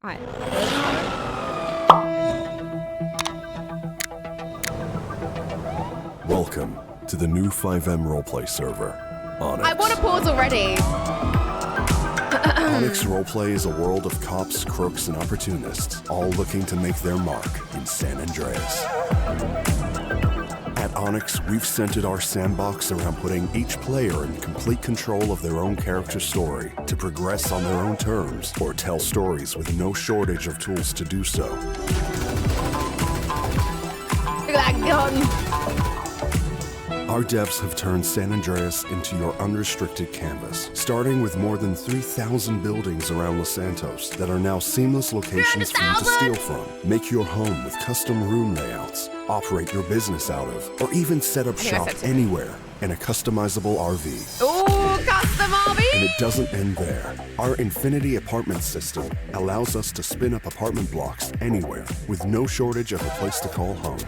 Alright. Welcome to the new 5M roleplay server, ONX. I want to pause already. ONX roleplay is a world of cops, crooks, and opportunists, all looking to make their mark in San Andreas. At ONX, we've centered our sandbox around putting each player in complete control of their own character story to progress on their own terms or tell stories with no shortage of tools to do so. Look at that gun. Our devs have turned San Andreas into your unrestricted canvas, starting with more than 3,000 buildings around Los Santos that are now seamless locations for you to steal from. Make your home with custom room layouts, operate your business out of, or even set up shop anywhere in a customizable RV. Oh, custom RV! And it doesn't end there. Our Infinity apartment system allows us to spin up apartment blocks anywhere with no shortage of a place to call home.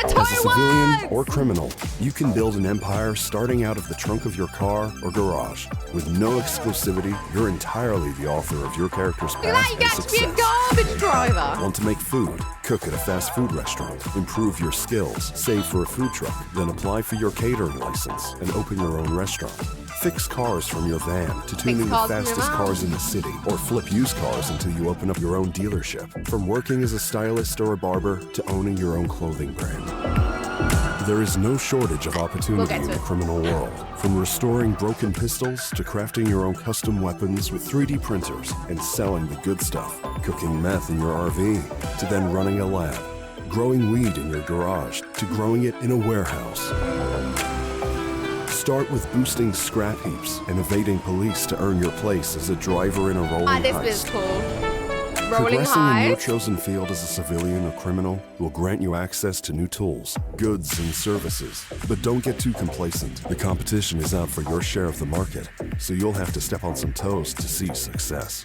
As a civilian or criminal, you can build an empire starting out of the trunk of your car or garage. With no exclusivity, you're entirely the author of your character's path you and get to be success. a garbage driver. Want to make food? Cook at a fast food restaurant. Improve your skills. Save for a food truck. Then apply for your catering license and open your own restaurant. Fix cars from your van to tuning the fastest cars in the city, or flip used cars until you open up your own dealership. From working as a stylist or a barber to owning your own clothing brand. There is no shortage of opportunity in the criminal world. From restoring broken pistols to crafting your own custom weapons with 3D printers and selling the good stuff. Cooking meth in your RV to then running a lab. Growing weed in your garage to growing it in a warehouse. Start with boosting scrap heaps and evading police to earn your place as a driver in a rolling heist. This is cool. Rolling Progressing in your heist. chosen field as a civilian or criminal will grant you access to new tools, goods, and services. But don't get too complacent. The competition is out for your share of the market, so you'll have to step on some toes to see success.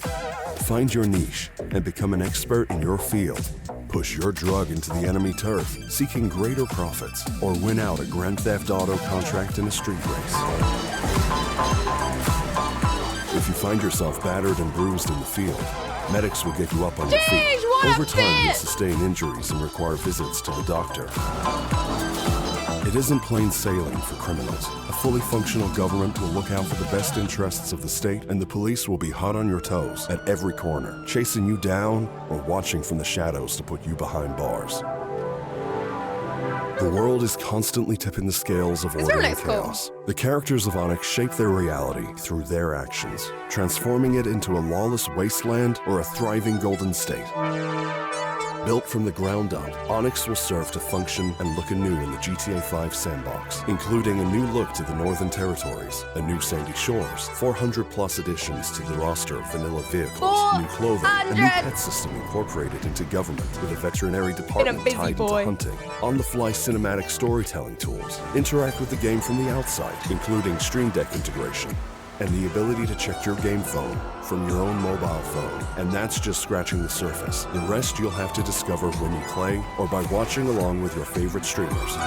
Find your niche and become an expert in your field. Push your drug into the enemy turf, seeking greater profits, or win out a Grand Theft Auto contract in a street race. If you find yourself battered and bruised in the field, medics will get you up on your feet. Over time, you'll sustain injuries and require visits to the doctor. It isn't plain sailing for criminals. A fully functional government will look out for the best interests of the state, and the police will be hot on your toes at every corner, chasing you down or watching from the shadows to put you behind bars. The world is constantly tipping the scales of order and chaos. The characters of ONX shape their reality through their actions, transforming it into a lawless wasteland or a thriving golden state. Built from the ground up, ONX will serve to function and look anew in the GTA 5 sandbox, including a new look to the Northern Territories, a new Sandy Shores, 400+ additions to the roster of vanilla vehicles, new clothing, a new pet system incorporated into government with a veterinary department tied into hunting, on-the-fly cinematic storytelling tools, interact with the game from the outside, including Stream Deck integration, and the ability to check your game phone from your own mobile phone. And that's just scratching the surface. The rest you'll have to discover when you play or by watching along with your favorite streamers.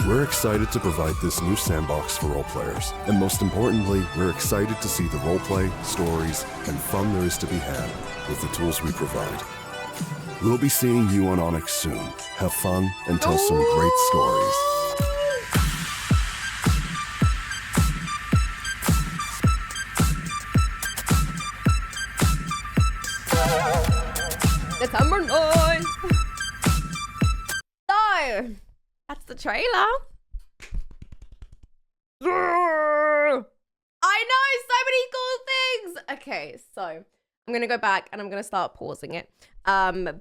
We're excited to provide this new sandbox for role players. And most importantly, we're excited to see the roleplay, stories, and fun there is to be had with the tools we provide. We'll be seeing you on ONX soon. Have fun and tell some great stories. Number 9. So, that's the trailer. I know, so many cool things. Okay, so I'm gonna go back and I'm gonna start pausing it. Because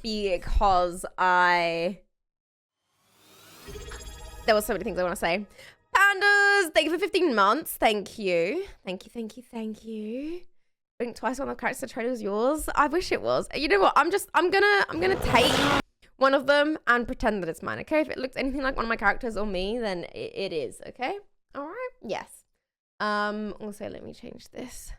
there were so many things I want to say. Pandas, thank you for 15 months. Thank you. Thank you, thank you, thank you. I think twice one of the character trailer is yours. I wish it was. You know what? I'm gonna take one of them and pretend that it's mine. Okay? If it looks anything like one of my characters or me, then it is. Okay? All right. Yes. Also, let me change this.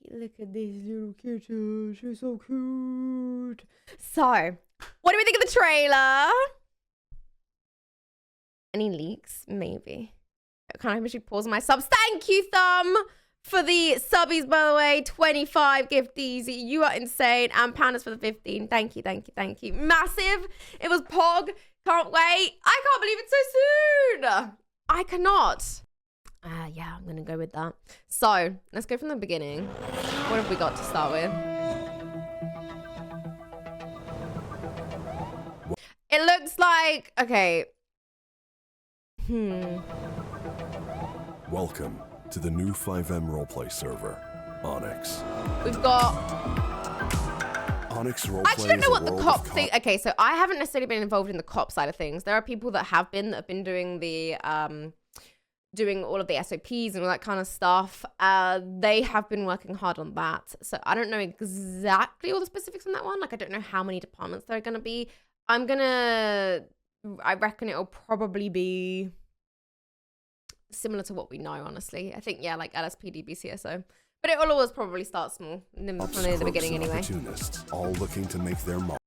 Look at this little kitten. She's so cute. So, what do we think of the trailer? Any leaks? Maybe. Can I actually pause my subs? Thank you, Thumb, for the subbies, by the way. 25 gifties. You are insane. And Pandas for the 15. Thank you, thank you, thank you. Massive. It was Pog. Can't wait. I can't believe it's so soon. I cannot. Yeah, I'm going to go with that. So, let's go from the beginning. What have we got to start with? It looks like... Okay. Welcome to the new 5M roleplay server, ONX. We've got... ONX roleplay. I actually don't know what the cop thing... Okay, so I haven't necessarily been involved in the cop side of things. There are people that have been doing the... doing all of the SOPs and all that kind of stuff. They have been working hard on that. So I don't know exactly all the specifics on that one. Like, I don't know how many departments there are going to be. I reckon it'll probably be similar to what we know, honestly. I think, yeah, like LSPD, BCSO. But it will always probably start small from the beginning anyway. Opportunists, all looking to make their mark.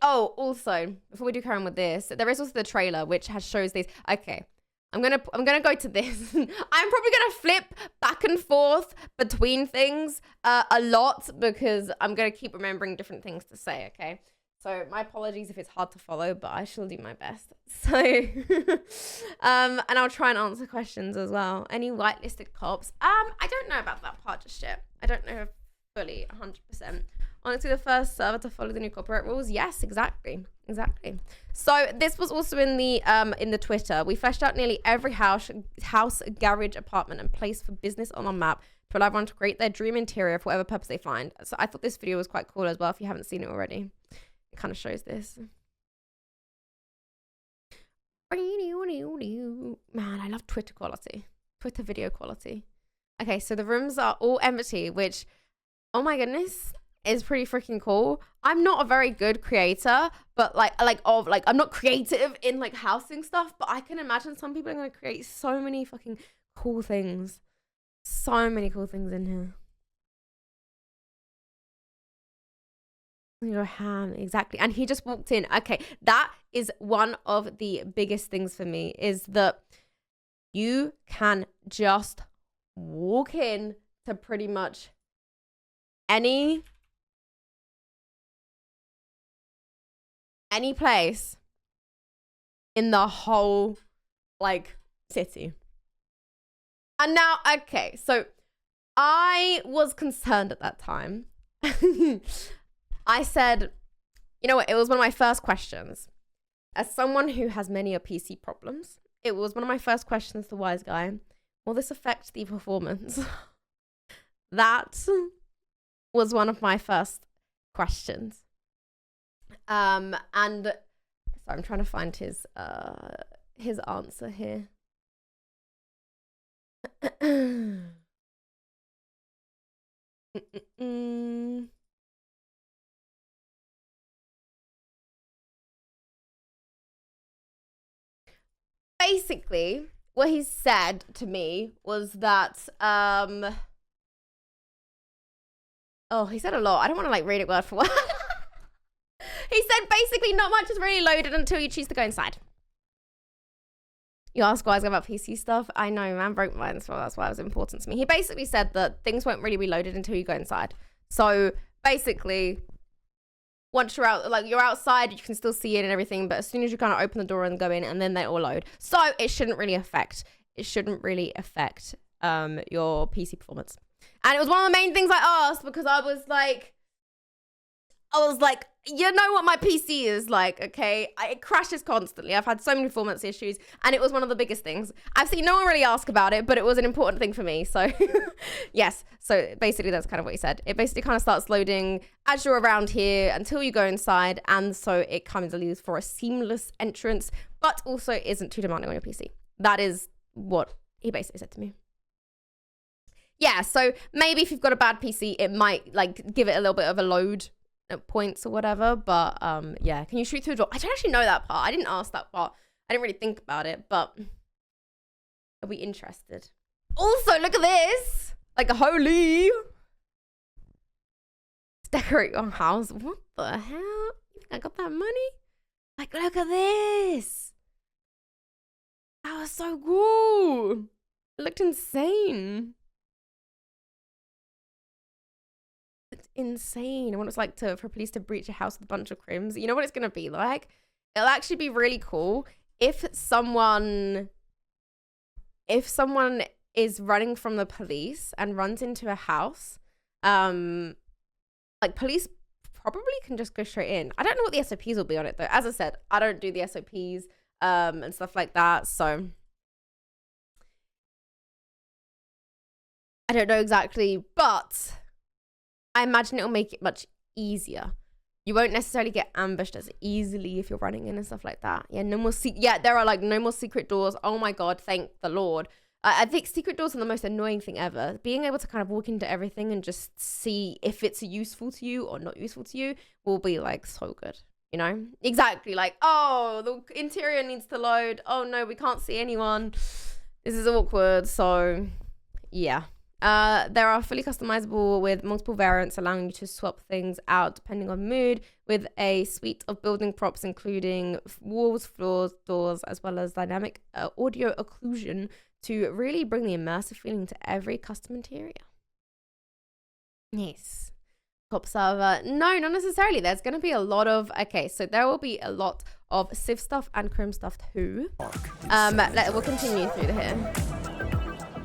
Oh, also, before we do carry on with this, there is also the trailer, which shows these. Okay. I'm gonna go to this. I'm probably gonna flip back and forth between things a lot because I'm gonna keep remembering different things to say, okay? So my apologies if it's hard to follow, but I shall do my best. So, and I'll try and answer questions as well. Any whitelisted cops? I don't know about that part just yet. I don't know fully 100%. Honestly, the first server to follow the new copyright rules. Yes, exactly. So this was also in the Twitter. We fleshed out nearly every house, garage, apartment, and place for business on our map to allow everyone to create their dream interior for whatever purpose they find. So I thought this video was quite cool as well. If you haven't seen it already, it kind of shows this. Man, I love Twitter quality, Twitter video quality. Okay, so the rooms are all empty, which, oh my goodness, is pretty freaking cool. I'm not a very good creator, but I'm not creative in like housing stuff, but I can imagine some people are going to create so many fucking cool things. So many cool things in here. You go ham, exactly. And he just walked in. Okay, that is one of the biggest things for me, is that you can just walk in to pretty much any place in the whole like city. And now, okay, so I was concerned at that time. I said, you know what, it was one of my first questions. As someone who has many PC problems, it was one of my first questions to Wise Guy. Will this affect the performance? That was one of my first questions. And so I'm trying to find his answer here. Basically, what he said to me was that, oh, he said a lot. I don't want to like read it word for word. He said basically not much is really loaded until you choose to go inside. You ask Wise about PC stuff. I know, man, broke mine, so that's why it was important to me. He basically said that things won't really be loaded until you go inside. So basically, once you're out, like you're outside, you can still see it and everything, but as soon as you kind of open the door and go in, and then they all load. So it shouldn't really affect your PC performance. And it was one of the main things I asked because I was like, you know what my PC is like, okay? It crashes constantly. I've had so many performance issues, and it was one of the biggest things. I've seen no one really ask about it, but it was an important thing for me. So yes. So basically that's kind of what he said. It basically kind of starts loading as you're around here until you go inside, and so it kind of leaves for a seamless entrance, but also isn't too demanding on your PC. That is what he basically said to me. Yeah, so maybe if you've got a bad PC, it might like give it a little bit of a load at points or whatever, but yeah. Can you shoot through a door? I don't actually know that part. I didn't ask that part. I didn't really think about it, but I'll be interested. Also, look at this. Like, holy. Let's decorate your house. What the hell? You think I got that money? Like, look at this. Oh, so cool. It looked insane. It's insane. And what it's like for police to breach a house with a bunch of crims. You know what it's going to be like? It'll actually be really cool if someone is running from the police and runs into a house. Like police probably can just go straight in. I don't know what the SOPs will be on it though. As I said, I don't do the SOPs and stuff like that. So I don't know exactly, but I imagine it'll make it much easier. You won't necessarily get ambushed as easily if you're running in and stuff like that. Yeah, no more there are like no more secret doors. Oh my God, thank the Lord. I think secret doors are the most annoying thing ever. Being able to kind of walk into everything and just see if it's useful to you or not useful to you will be like so good, you know? Exactly, like, oh, the interior needs to load. Oh no, we can't see anyone. This is awkward, so yeah. There are fully customizable with multiple variants allowing you to swap things out depending on mood with a suite of building props including walls, floors, doors, as well as dynamic audio occlusion to really bring the immersive feeling to every custom interior. Yes. Cop server. No, not necessarily. There's going to be a lot of... Okay, so there will be a lot of Civ stuff and Crim stuff too. We'll continue through here.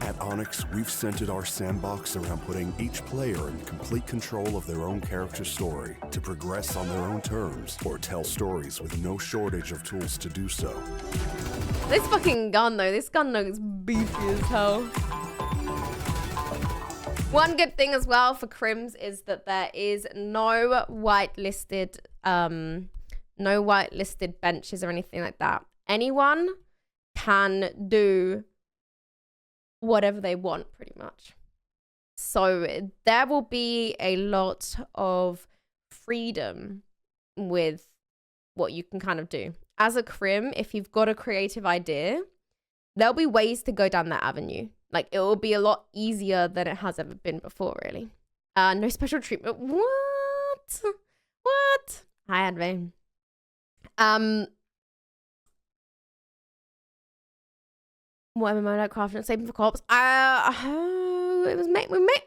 At ONX, we've centered our sandbox around putting each player in complete control of their own character story to progress on their own terms or tell stories with no shortage of tools to do so. This fucking gun though, this gun looks beefy as hell. One good thing as well for Crims is that there is no whitelisted benches or anything like that. Anyone can do whatever they want pretty much. So there will be a lot of freedom with what you can kind of do. As a Crim, if you've got a creative idea, there'll be ways to go down that avenue. Like it will be a lot easier than it has ever been before, really. No special treatment. What? What? Hi, Adve. What am I like crafting and saving for cops? It was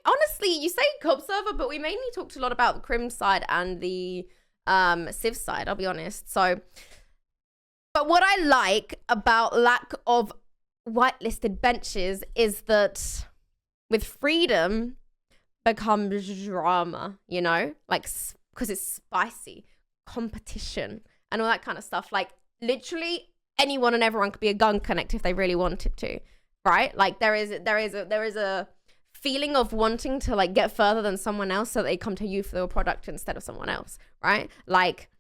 honestly, you say cop server, but we mainly talked a lot about the Crim side and the Civ side, I'll be honest. So, but what I like about lack of whitelisted benches is that with freedom becomes drama, you know, like because it's spicy, competition and all that kind of stuff. Like literally anyone and everyone could be a gun connect if they really wanted to, right? Like there is a feeling of wanting to like get further than someone else so that they come to you for their product instead of someone else, right? Like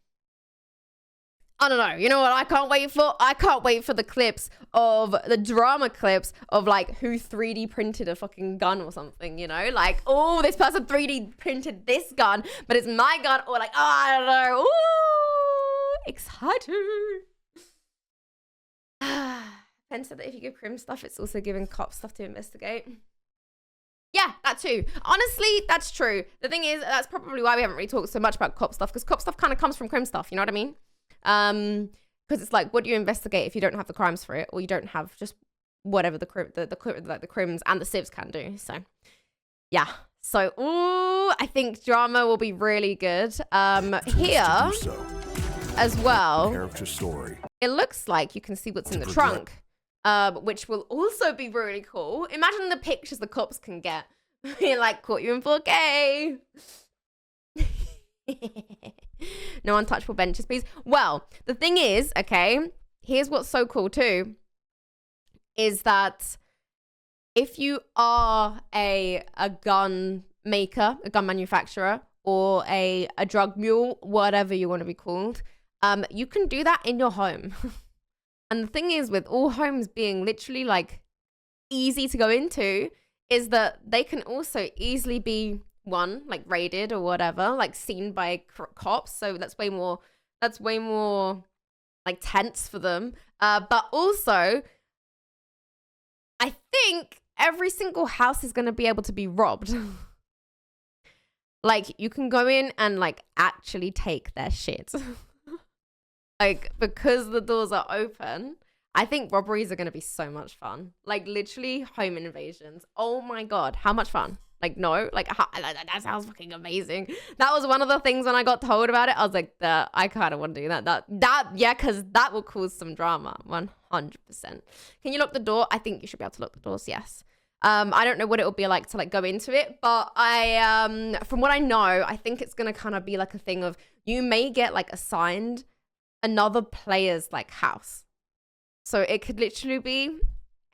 I don't know, you know what I can't wait for? I can't wait for the clips of the drama clips of like who 3D printed a fucking gun or something, you know? Like, oh, this person 3D printed this gun, but it's my gun, or like, oh, I don't know. Ooh, exciting. Penn said that if you give Crim stuff, it's also giving cops stuff to investigate. Yeah, that too. Honestly, that's true. The thing is, that's probably why we haven't really talked so much about cop stuff, because cop stuff kind of comes from Crim stuff, you know what I mean? Because it's like, what do you investigate if you don't have the crimes for it, or you don't have just whatever the Crims and the Civs can do? So, yeah. So, ooh, I think drama will be really good. Here as well. Character story. It looks like you can see what's in the trunk, which will also be really cool. Imagine the pictures the cops can get. Like, caught you in 4K. No untouchable benches, please. Well, the thing is, okay, here's what's so cool too, is that if you are a gun maker, a gun manufacturer, or a drug mule, whatever you want to be called, you can do that in your home. And the thing is, with all homes being literally like easy to go into, is that they can also easily be like raided or whatever, like seen by cops. So that's way more like tense for them. But also, I think every single house is going to be able to be robbed. Like you can go in and like actually take their shit. Like because the doors are open I think robberies are going to be so much fun. Like, literally home invasions. Oh my God, how much fun. Like, no, like, that sounds fucking amazing. That was one of the things when I got told about it. I was like, I kind of want to do that. Yeah, because that will cause some drama. 100%. Can you lock the door? I think you should be able to lock the doors, yes. I don't know what it will be like to like go into it, but from what I know, I think it's going to kind of be like a thing of you may get like assigned another player's like house. So it could literally be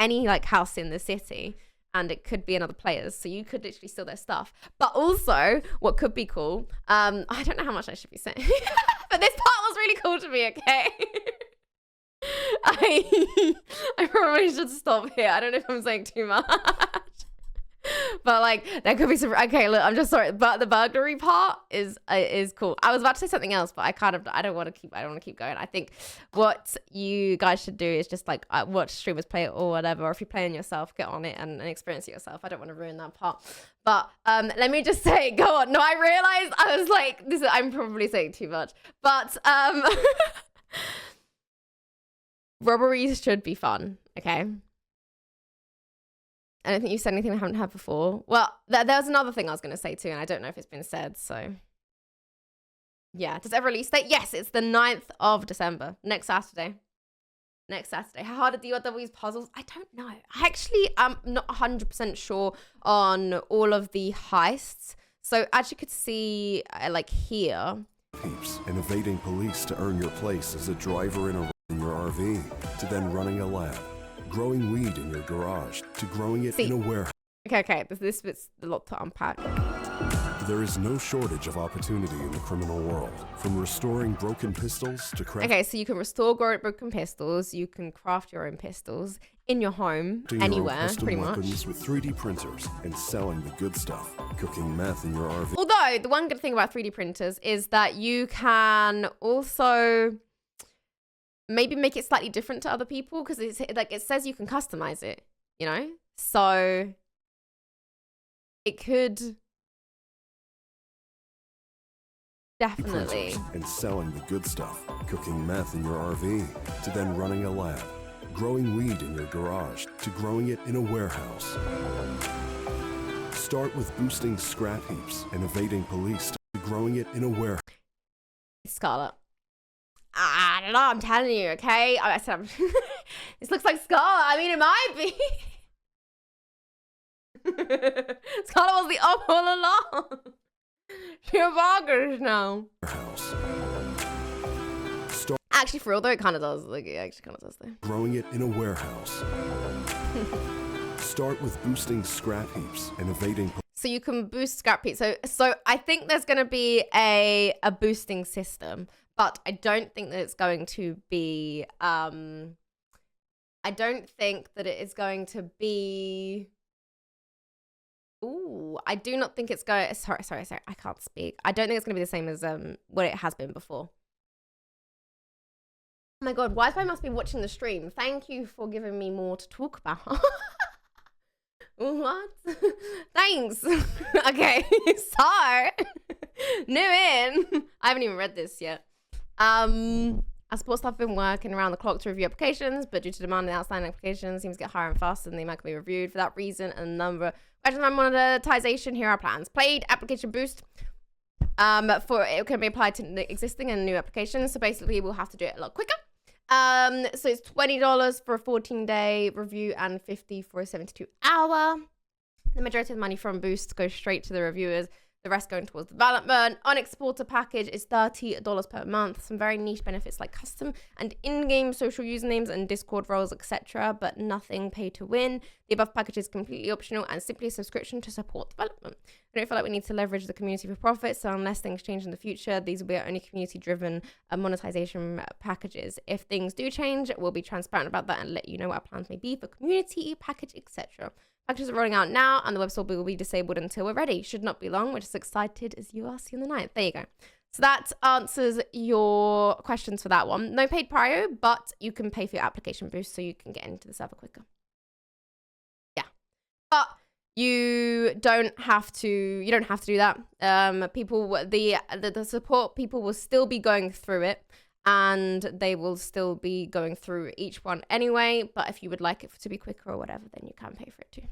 any like house in the city. And it could be another player's, so you could literally steal their stuff. But also, what could be cool, I don't know how much I should be saying, but this part was really cool to me, okay? I probably should stop here. I don't know if I'm saying too much. But like, there could be some, okay, look, I'm just sorry, but the burglary part is cool. I was about to say something else, but I don't want to keep going. I think what you guys should do is just like watch streamers play it or whatever, or if you're playing yourself, get on it and experience it yourself. I don't want to ruin that part. But let me just say, go on. No, I realized I was like, I'm probably saying too much, but robberies should be fun, okay? I don't think you said anything I haven't heard before. Well, there's another thing I was going to say too, and I don't know if it's been said, so. Yeah, does it have a release date? Yes, it's the 9th of December, next Saturday. How hard are the URW's puzzles? I don't know. I actually am not 100% sure on all of the heists. So as you could see, like here. Peeps and evading police to earn your place as a driver in your RV, to then running a lab. Growing weed in your garage, to growing it in a warehouse. Okay, this bit's a lot to unpack. There is no shortage of opportunity in the criminal world. From restoring broken pistols to craft. Okay, so you can restore broken pistols. You can craft your own pistols in your home, anywhere, pretty much. With 3D printers and selling the good stuff. Cooking meth in your RV. Although, the one good thing about 3D printers is that you can also maybe make it slightly different to other people, because it's like it says you can customize it, you know? So it could definitely. And selling the good stuff. Cooking meth in your RV, to then running a lab. Growing weed in your garage, to growing it in a warehouse. Start with boosting scrap heaps and evading police, to growing it in a warehouse. Scarlet. I don't know, I'm telling you, okay? I said, this looks like Scarlet. I mean, it might be. Scarlet was the up all along. You're bonkers now. Actually, for real though, it kind of does. Like, it actually kind of does though. Growing it in a warehouse. Start with boosting scrap heaps and evading. So you can boost scrap heaps. So I think there's going to be a boosting system. But I don't think that it's going to be, I don't think that it is going to be, I do not think it's going, sorry, I can't speak. I don't think it's going to be the same as what it has been before. Oh my God, Wi-Fi must be watching the stream. Thank you for giving me more to talk about. What? Thanks. Okay, so, new in. I haven't even read this yet. As support staff have been working around the clock to review applications, but due to demand, the outstanding applications seems to get higher and faster than the amount can be reviewed. For that reason, and a number of questions on monetization, here are plans. Paid application boost. For it can be applied to the existing and new applications. So basically, we'll have to do it a lot quicker. So it's $20 for a 14-day review and $50 for a 72-hour. The majority of the money from boost goes straight to the reviewers. The rest going towards development. ONX supporter package is $30 per month. Some very niche benefits like custom and in-game social usernames and Discord roles, etc. But nothing pay to win. The above package is completely optional and simply a subscription to support development. I don't feel like we need to leverage the community for profit, so unless things change in the future, these will be our only community-driven monetization packages. If things do change, we'll be transparent about that and let you know what our plans may be for community, package, etc. Packages are rolling out now, and the website will be disabled until we're ready. Should not be long. We're just excited as you are seeing the 9th. There you go. So that answers your questions for that one. No paid prior, but you can pay for your application boost so you can get into the server quicker. Yeah. But you don't have to do that. People, the support people will still be going through it. and they will still be going through each one anyway. But if you would like it to be quicker or whatever, then you can pay for it too.